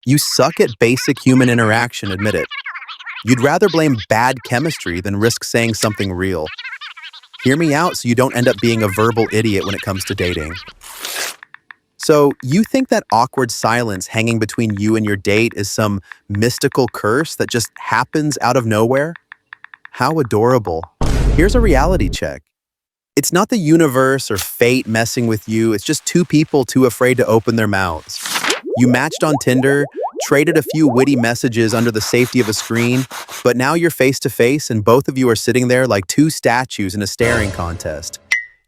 You suck at basic human interaction, admit it. You'd rather blame bad chemistry than risk saying something real. Hear me out so you don't end up being a verbal idiot when it comes to dating. So, you think that awkward silence hanging between you and your date is some mystical curse that just happens out of nowhere? How adorable. Here's a reality check. It's not the universe or fate messing with you, it's just two people too afraid to open their mouths. You matched on Tinder, traded a few witty messages under the safety of a screen, but now you're face to face and both of you are sitting there like two statues in a staring contest.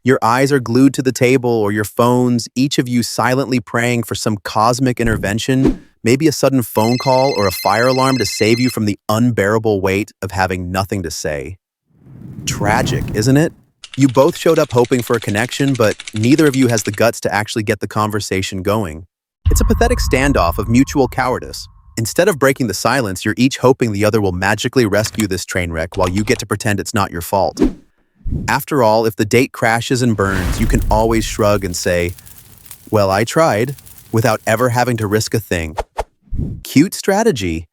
Your eyes are glued to the table or your phones, each of you silently praying for some cosmic intervention, maybe a sudden phone call or a fire alarm to save you from the unbearable weight of having nothing to say. Tragic, isn't it? You both showed up hoping for a connection, but neither of you has the guts to actually get the conversation going. It's a pathetic standoff of mutual cowardice. Instead of breaking the silence, you're each hoping the other will magically rescue this train wreck while you get to pretend it's not your fault. After all, if the date crashes and burns, you can always shrug and say, "Well, I tried," without ever having to risk a thing. Cute strategy.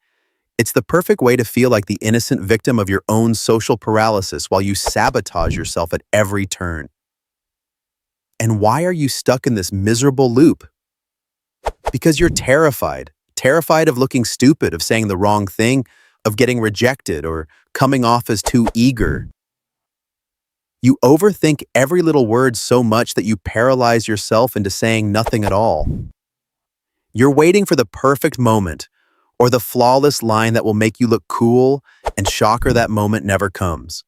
It's the perfect way to feel like the innocent victim of your own social paralysis while you sabotage yourself at every turn. And why are you stuck in this miserable loop? Because you're terrified. Terrified of looking stupid, of saying the wrong thing, of getting rejected, or coming off as too eager. You overthink every little word so much that you paralyze yourself into saying nothing at all. You're waiting for the perfect moment, or the flawless line that will make you look cool, and shocker, that moment never comes.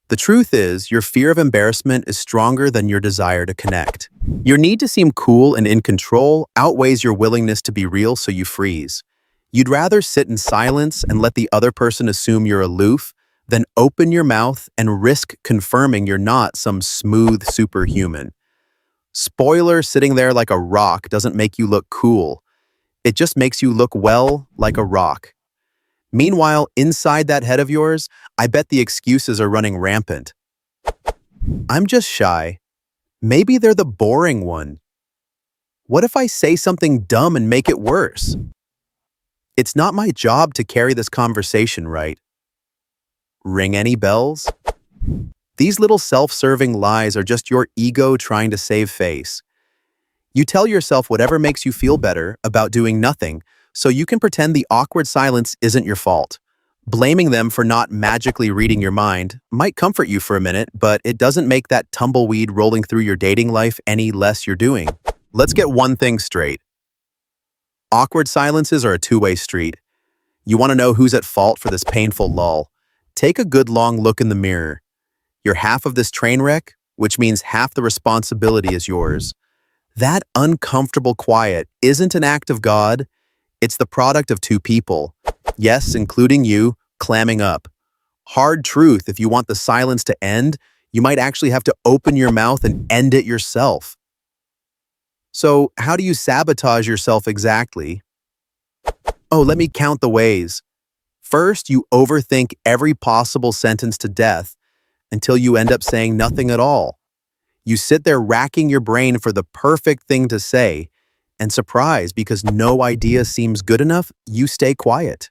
The truth is, your fear of embarrassment is stronger than your desire to connect. Your need to seem cool and in control outweighs your willingness to be real, so you freeze. You'd rather sit in silence and let the other person assume you're aloof than open your mouth and risk confirming you're not some smooth superhuman. Spoiler, sitting there like a rock doesn't make you look cool. It just makes you look, well, like a rock. Meanwhile, inside that head of yours, I bet the excuses are running rampant. I'm just shy. Maybe they're the boring one. What if I say something dumb and make it worse? It's not my job to carry this conversation, right? Ring any bells? These little self-serving lies are just your ego trying to save face. You tell yourself whatever makes you feel better about doing nothing, so you can pretend the awkward silence isn't your fault. Blaming them for not magically reading your mind might comfort you for a minute, but it doesn't make that tumbleweed rolling through your dating life any less you're doing. Let's get one thing straight. Awkward silences are a two-way street. You want to know who's at fault for this painful lull? Take a good long look in the mirror. You're half of this train wreck, which means half the responsibility is yours. That uncomfortable quiet isn't an act of God. It's the product of two people, yes, including you, clamming up. Hard truth, if you want the silence to end, you might actually have to open your mouth and end it yourself. So, how do you sabotage yourself exactly? Oh, let me count the ways. First, you overthink every possible sentence to death until you end up saying nothing at all. You sit there racking your brain for the perfect thing to say, and surprised because no idea seems good enough, you stay quiet.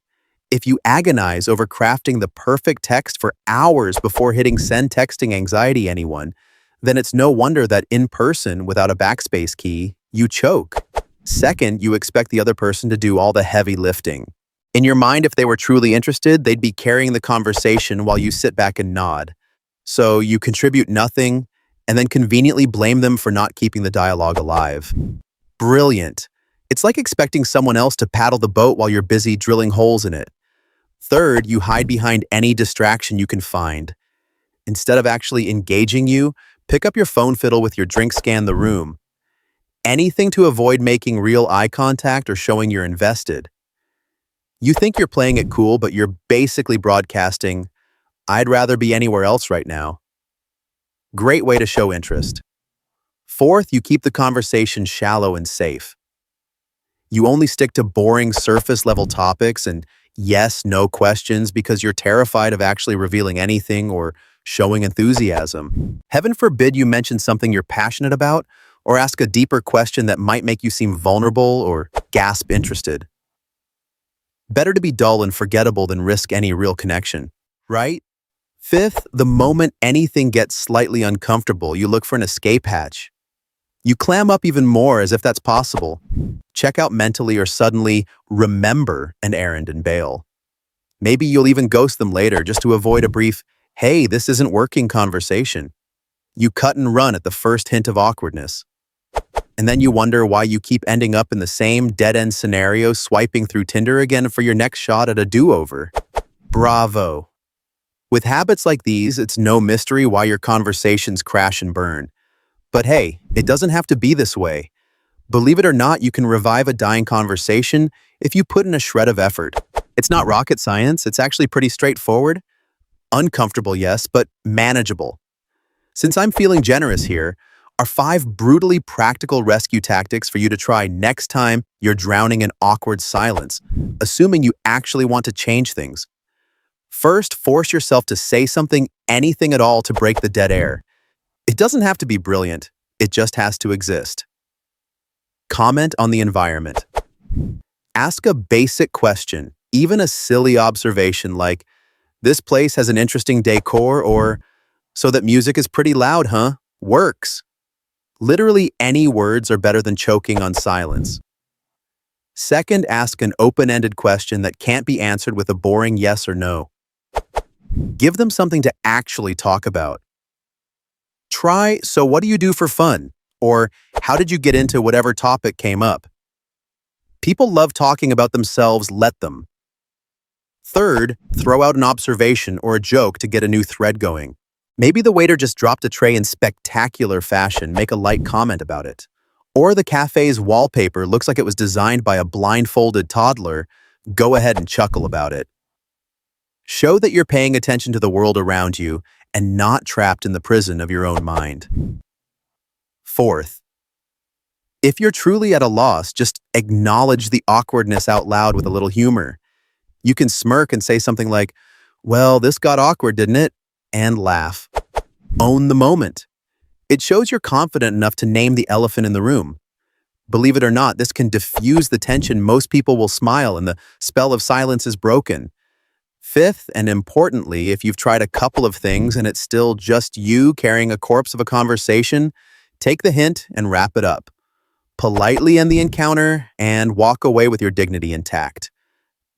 If you agonize over crafting the perfect text for hours before hitting send, texting anxiety anyone, then it's no wonder that in person, without a backspace key, you choke. Second, you expect the other person to do all the heavy lifting. In your mind, if they were truly interested, they'd be carrying the conversation while you sit back and nod. So you contribute nothing, and then conveniently blame them for not keeping the dialogue alive. Brilliant. It's like expecting someone else to paddle the boat while you're busy drilling holes in it. Third, you hide behind any distraction you can find. Instead of actually engaging you, pick up your phone, fiddle with your drink, scan the room. Anything to avoid making real eye contact or showing you're invested. You think you're playing it cool, but you're basically broadcasting, "I'd rather be anywhere else right now." Great way to show interest. Fourth, you keep the conversation shallow and safe. You only stick to boring surface-level topics and yes, no questions because you're terrified of actually revealing anything or showing enthusiasm. Heaven forbid you mention something you're passionate about, or ask a deeper question that might make you seem vulnerable or gasp interested. Better to be dull and forgettable than risk any real connection, right? Fifth, the moment anything gets slightly uncomfortable, you look for an escape hatch. You clam up even more as if that's possible. Check out mentally or suddenly remember an errand and bail. Maybe you'll even ghost them later just to avoid a brief, "Hey, this isn't working" conversation. You cut and run at the first hint of awkwardness. And then you wonder why you keep ending up in the same dead-end scenario, swiping through Tinder again for your next shot at a do-over. Bravo. With habits like these, it's no mystery why your conversations crash and burn. But hey, it doesn't have to be this way. Believe it or not, you can revive a dying conversation if you put in a shred of effort. It's not rocket science, it's actually pretty straightforward. Uncomfortable, yes, but manageable. Since I'm feeling generous here, are 5 brutally practical rescue tactics for you to try next time you're drowning in awkward silence, assuming you actually want to change things. First, force yourself to say something, anything at all, to break the dead air. It doesn't have to be brilliant, it just has to exist. Comment on the environment. Ask a basic question, even a silly observation like, "This place has an interesting decor," or "So that music is pretty loud, huh?" Works. Literally any words are better than choking on silence. Second, ask an open-ended question that can't be answered with a boring yes or no. Give them something to actually talk about. Try, "So what do you do for fun?" or "How did you get into whatever topic came up?" People love talking about themselves, let them. Third, throw out an observation or a joke to get a new thread going. Maybe the waiter just dropped a tray in spectacular fashion, make a light comment about it. Or the cafe's wallpaper looks like it was designed by a blindfolded toddler, go ahead and chuckle about it. Show that you're paying attention to the world around you and not trapped in the prison of your own mind. Fourth, if you're truly at a loss, just acknowledge the awkwardness out loud with a little humor. You can smirk and say something like, "Well, this got awkward, didn't it?" and laugh. Own the moment. It shows you're confident enough to name the elephant in the room. Believe it or not, this can diffuse the tension. Most people will smile and the spell of silence is broken. Fifth, and importantly, if you've tried a couple of things and it's still just you carrying a corpse of a conversation, take the hint and wrap it up. Politely end the encounter and walk away with your dignity intact.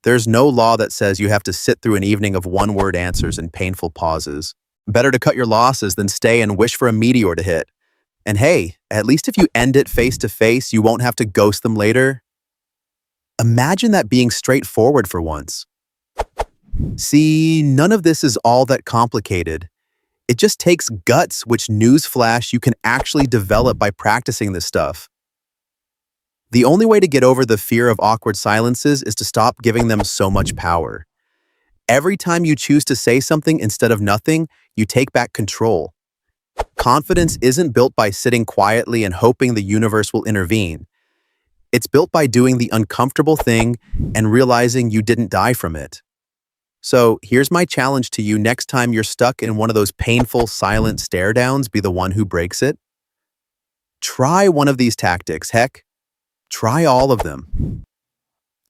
There's no law that says you have to sit through an evening of one-word answers and painful pauses. Better to cut your losses than stay and wish for a meteor to hit. And hey, at least if you end it face-to-face, you won't have to ghost them later. Imagine that being straightforward for once. See, none of this is all that complicated. It just takes guts, which, newsflash, you can actually develop by practicing this stuff. The only way to get over the fear of awkward silences is to stop giving them so much power. Every time you choose to say something instead of nothing, you take back control. Confidence isn't built by sitting quietly and hoping the universe will intervene. It's built by doing the uncomfortable thing and realizing you didn't die from it. So here's my challenge to you: next time you're stuck in one of those painful, silent stare-downs, be the one who breaks it. Try one of these tactics. Heck, try all of them.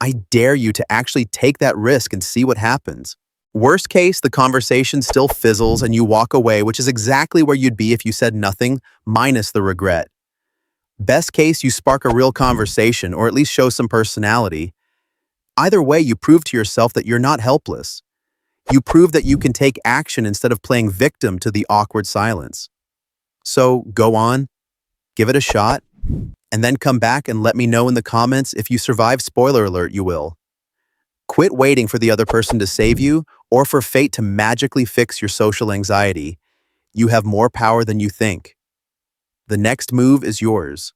I dare you to actually take that risk and see what happens. Worst case, the conversation still fizzles and you walk away, which is exactly where you'd be if you said nothing, minus the regret. Best case, you spark a real conversation or at least show some personality. Either way, you prove to yourself that you're not helpless. You prove that you can take action instead of playing victim to the awkward silence. So go on, give it a shot, and then come back and let me know in the comments if you survive. Spoiler alert, you will. Quit waiting for the other person to save you or for fate to magically fix your social anxiety. You have more power than you think. The next move is yours.